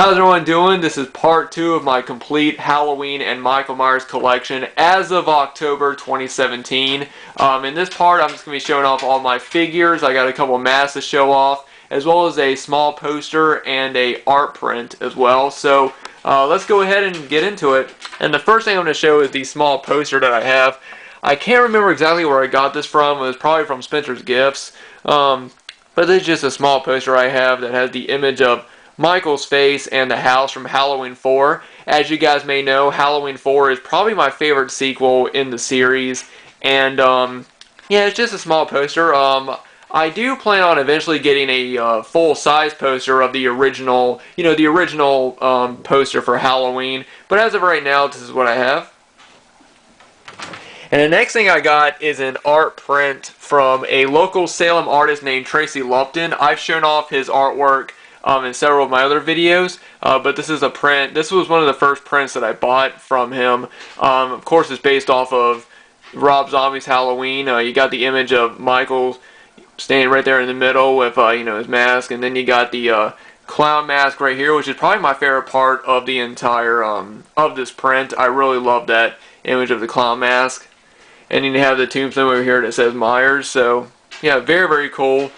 How's everyone doing? This is part 2 of my complete Halloween and Michael Myers collection as of October 2017. In this part, I'm just going to be showing off all my figures. I got a couple masks to show off, as well as a small poster and a art print as well. So let's go ahead and get into it. And the first thing I'm going to show is the small poster that I have. I can't remember exactly where I got this from. It was probably from Spencer's Gifts. But this is just a small poster I have that has the image of Michael's face and the house from Halloween 4. As you guys may know, Halloween 4 is probably my favorite sequel in the series. And yeah, it's just a small poster. I do plan on eventually getting a full-size poster of the original, the original poster for Halloween. But as of right now, this is what I have. And the next thing I got is an art print from a local Salem artist named Tracy Lupton. I've shown off his artwork in several of my other videos, but this is a print. This was one of the first prints that I bought from him. Of course, it's based off of Rob Zombie's Halloween. You got the image of Michael standing right there in the middle with his mask, and then you got the clown mask right here, which is probably my favorite part of the entire of this print. I really love that image of the clown mask. And you have the tombstone over here that says Myers. So yeah, very, very cool.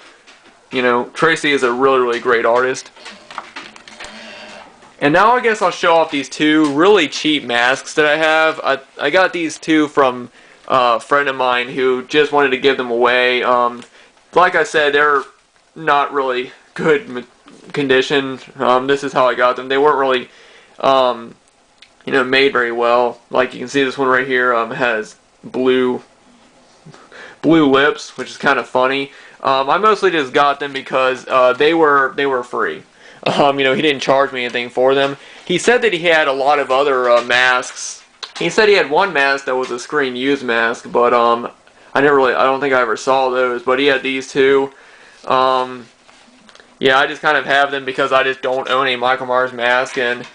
Tracy is a really, really great artist. And now I guess I'll show off these two really cheap masks that I have. I got these two from a friend of mine who just wanted to give them away. Like I said, they're not really good condition. This is how I got them. They weren't really, made very well. Like you can see, this one right here has blue lips, which is kind of funny. I mostly just got them because they were free. He didn't charge me anything for them. He said that he had a lot of other masks. He said he had one mask that was a screen used mask, but I don't think I ever saw those. But he had these two. Yeah, I just kind of have them because I just don't own a Michael Myers mask, and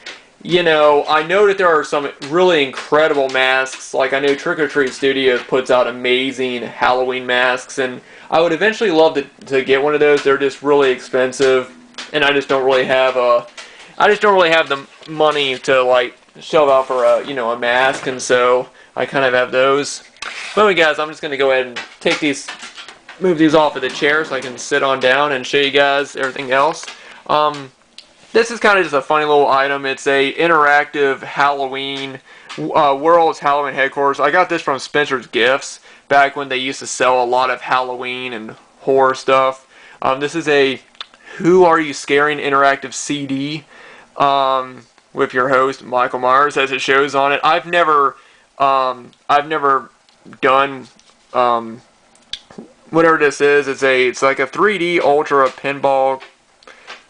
I know that there are some really incredible masks. Like, I know Trick or Treat Studios puts out amazing Halloween masks, and I would eventually love to get one of those. They're just really expensive, and I just don't really have the money to like shell out for a mask, and so I kind of have those. But anyway, guys, I'm just gonna go ahead and move these off of the chair so I can sit on down and show you guys everything else. This is kind of just a funny little item. It's a interactive Halloween, World's Halloween headquarters. I got this from Spencer's Gifts back when they used to sell a lot of Halloween and horror stuff. This is a Who Are You Scaring interactive CD with your host Michael Myers, as it shows on it. I've never done whatever this is. It's like a 3D Ultra Pinball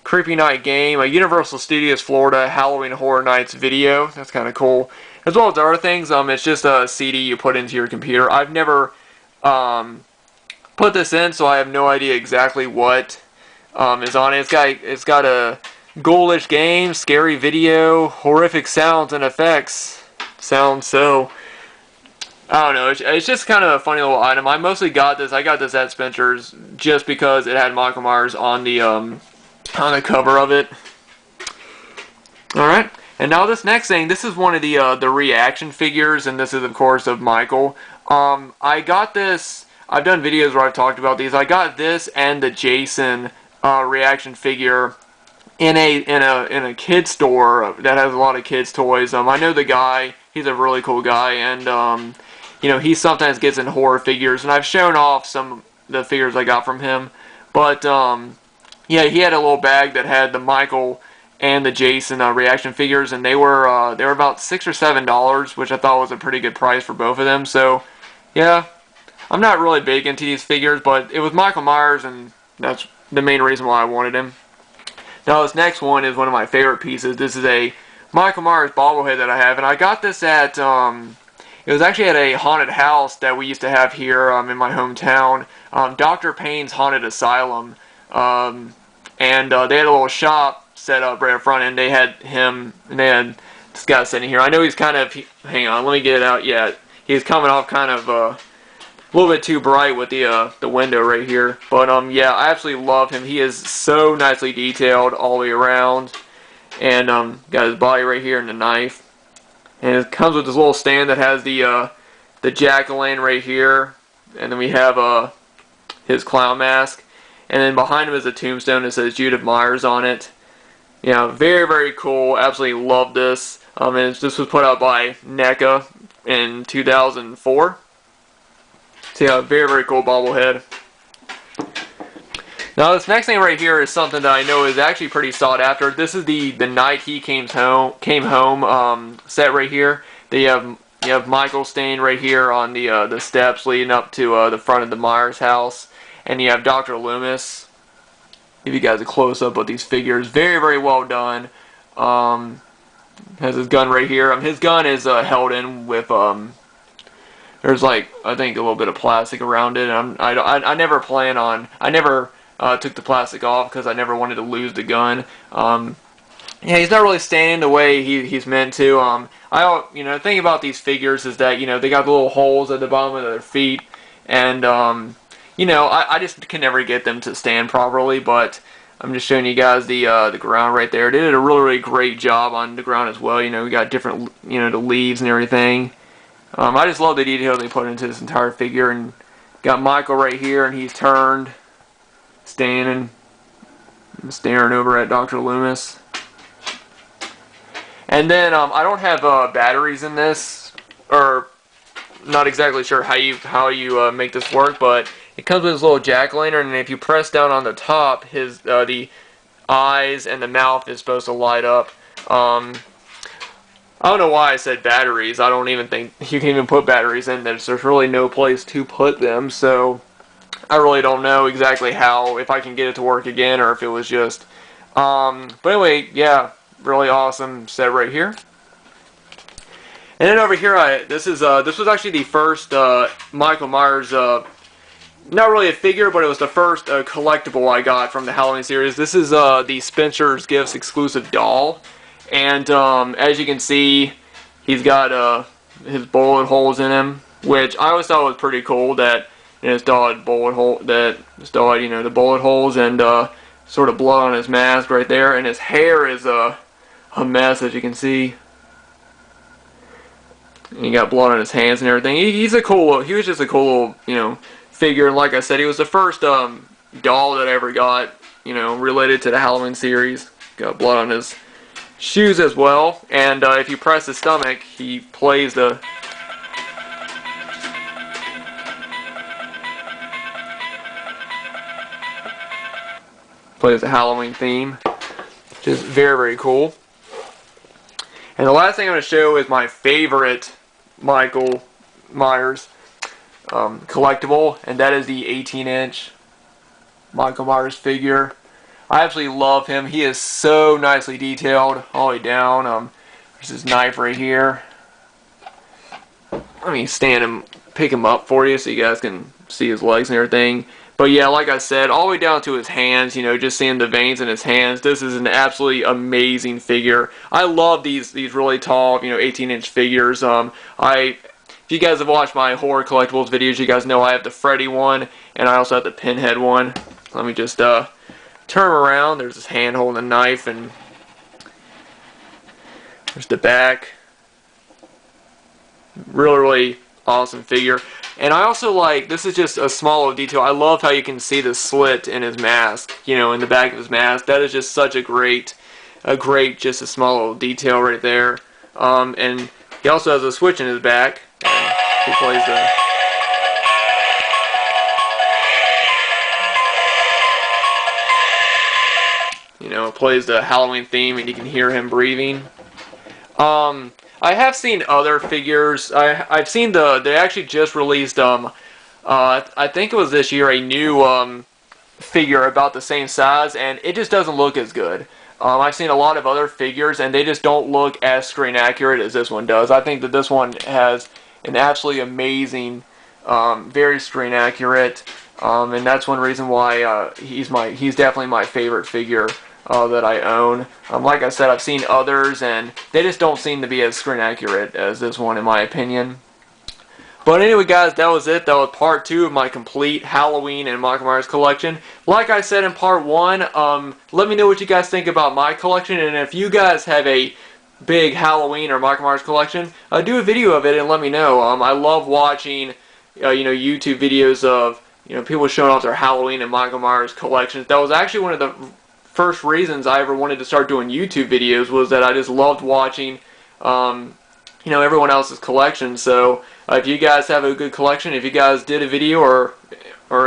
Creepy Night game, a Universal Studios Florida Halloween Horror Nights video. That's kind of cool. As well as other things, it's just a CD you put into your computer. I've never put this in, so I have no idea exactly what is on it. It's got a ghoulish game, scary video, horrific sounds and effects. So I don't know. It's just kind of a funny little item. I mostly got this. I got this at Spencer's just because it had Michael Myers on the cover of it. Alright, and now this next thing, this is one of the reaction figures, and this is of course of Michael. I got this, I've done videos where I've talked about these. I got this and the Jason reaction figure in a kid store that has a lot of kids toys. I know the guy, he's a really cool guy, and he sometimes gets in horror figures, and I've shown off some of the figures I got from him. But yeah, he had a little bag that had the Michael and the Jason reaction figures, and they were about $6 or $7, which I thought was a pretty good price for both of them. So yeah, I'm not really big into these figures, but it was Michael Myers, and that's the main reason why I wanted him. Now this next one is one of my favorite pieces. This is a Michael Myers bobblehead that I have, and I got this at it was actually at a haunted house that we used to have here in my hometown, Dr. Payne's Haunted Asylum. And they had a little shop set up right up front, and they had him, and they had this guy sitting here. I know he's kind of, hang on, let me get it out yet. He's coming off kind of a little bit too bright with the window right here. But yeah, I absolutely love him. He is so nicely detailed all the way around. and got his body right here and the knife. And it comes with this little stand that has the jack-o'-lantern right here, and then we have his clown mask, and then behind him is a tombstone that says Judith Myers on it. Yeah, very, very cool. Absolutely love this. And this was put out by NECA in 2004. So yeah, very, very cool bobblehead. Now this next thing right here is something that I know is actually pretty sought after. This is the night he came home set right here. You have Michael staying right here on the steps leading up to the front of the Myers house, and you have Dr. Loomis. Give you guys a close up of these figures. Very, very well done. Has his gun right here. His gun is held in with there's like, I think, a little bit of plastic around it. And I never plan on. I never took the plastic off because I never wanted to lose the gun. Yeah, he's not really standing the way he's meant to. The thing about these figures is that, they got the little holes at the bottom of their feet, and I just can never get them to stand properly. But I'm just showing you guys the ground right there. They did a really, really great job on the ground as well. We got different, the leaves and everything. I just love the detail they put into this entire figure. And got Michael right here, and he's turned, standing, staring over at Dr. Loomis. And then I don't have batteries in this, or not exactly sure how you make this work, but it comes with this little jack-o'-lantern, and if you press down on the top, the eyes and the mouth is supposed to light up. I don't know why I said batteries. I don't even think you can even put batteries in this. There's really no place to put them, so I really don't know exactly if I can get it to work again, or if it was just. But anyway, yeah, really awesome set right here. And then over here, this was actually the first Michael Myers. Not really a figure, but it was the first collectible I got from the Halloween series. This is the Spencer's Gifts exclusive doll. And as you can see, he's got his bullet holes in him, which I always thought was pretty cool. That his doll had the bullet holes and sort of blood on his mask right there, and his hair is a mess, as you can see. And he got blood on his hands and everything. He was just a cool little figure. And like I said, he was the first doll that I ever got related to the Halloween series. Got blood on his shoes as well, and if you press his stomach, he plays the Halloween theme, which is very, very cool. And the last thing I'm going to show is my favorite Michael Myers collectible, and that is the 18-inch Michael Myers figure. I absolutely love him. He is so nicely detailed all the way down. There's his knife right here. Let me pick him up for you so you guys can see his legs and everything. But yeah, like I said, all the way down to his hands, just seeing the veins in his hands. This is an absolutely amazing figure. I love these really tall, 18-inch figures. If you guys have watched my horror collectibles videos, you guys know I have the Freddy one, and I also have the Pinhead one. Let me just turn him around. There's his hand holding a knife, and there's the back. Really, really awesome figure. And I also like, this is just a small little detail, I love how you can see the slit in his mask, in the back of his mask. That is just such a great, just a small little detail right there. And he also has a switch in his back. He plays the... plays the Halloween theme, and you can hear him breathing. I have seen other figures. I've seen they actually just released I think it was this year, a new figure about the same size, and it just doesn't look as good. I've seen a lot of other figures, and they just don't look as screen accurate as this one does. I think that this one has an absolutely amazing, very screen accurate, and that's one reason why he's definitely my favorite figure that I own. Like I said, I've seen others, and they just don't seem to be as screen accurate as this one, in my opinion. But anyway, guys, that was it. That was part 2 of my complete Halloween and Michael Myers collection. Like I said in part 1, let me know what you guys think about my collection, and if you guys have a big Halloween or Michael Myers collection, do a video of it and let me know. I love watching, YouTube videos of, people showing off their Halloween and Michael Myers collections. That was actually one of the first reasons I ever wanted to start doing YouTube videos, was that I just loved watching, everyone else's collection. So if you guys have a good collection, if you guys did a video or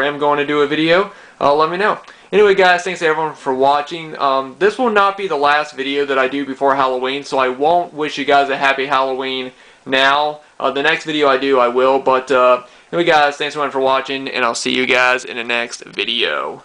am going to do a video, let me know. Anyway, guys, thanks everyone for watching. This will not be the last video that I do before Halloween, so I won't wish you guys a happy Halloween now. The next video I do, I will. But anyway, guys, thanks everyone for watching, and I'll see you guys in the next video.